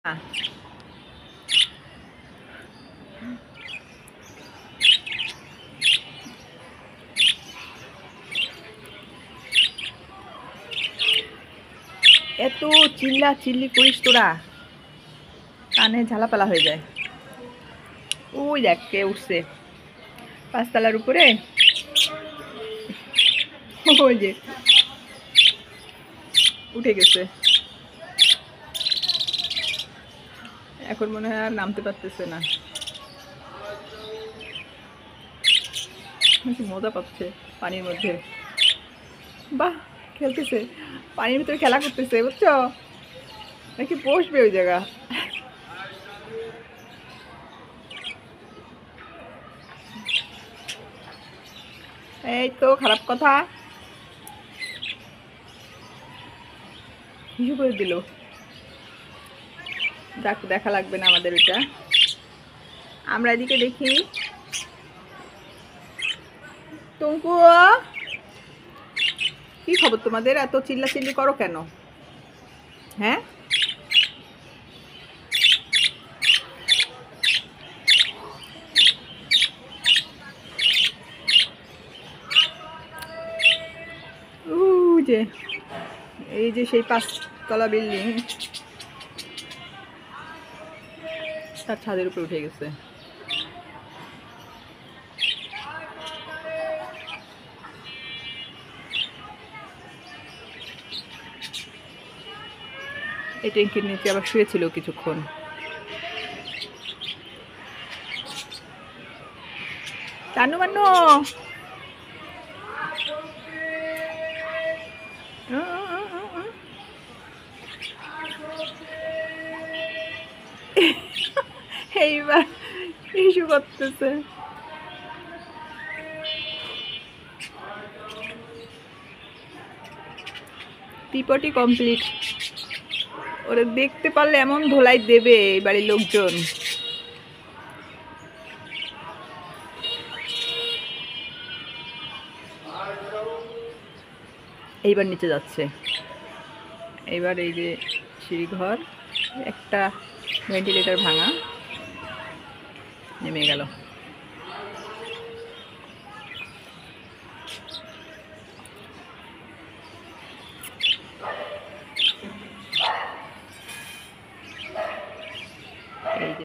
এত চিল্লা চিল্লি করিস তোরা, কানে ঝালাপালা হয়ে যায়। ওই দেখ কে উঠছে পাঁচতলার উপরে, ওই যে উঠে গেছে, এখন মনে হয় আর নামতে পারতেছে না। মজা পাচ্ছে পানির মধ্যে, বাহ খেলতেছে, পানির ভিতরে খেলা করতেছে বুঝছো, নাকি বসবে ওই জায়গা। এই তো খারাপ কথা, হিসু করে দিল। যাক, দেখা লাগবে না আমাদের এটা, আমরা এদিকে দেখি। টুঙ্কু, কি খবর তোমাদের? এত চিল্লা চিল্লি করো কেন? হ্যাঁ, যে এই যে সেই 5 তলা বিল্ডিং, তার ছাদের উপরে উঠে গেছে। এই ট্যাঙ্কির নিচে আবার শুয়েছিল কিছুক্ষণ। টানু মান্নু, এইবার ইস্যু করতেছে। টিপটি কমপ্লিট। ওরা দেখতে পারলে এমন ধোলাই দেবে এই বাড়ির লোকজন। এইবার নিচে যাচ্ছে, এইবার এই যে সিঁড়িঘর, একটা ভেন্টিলেটর ভাঙা, নেমে গেল।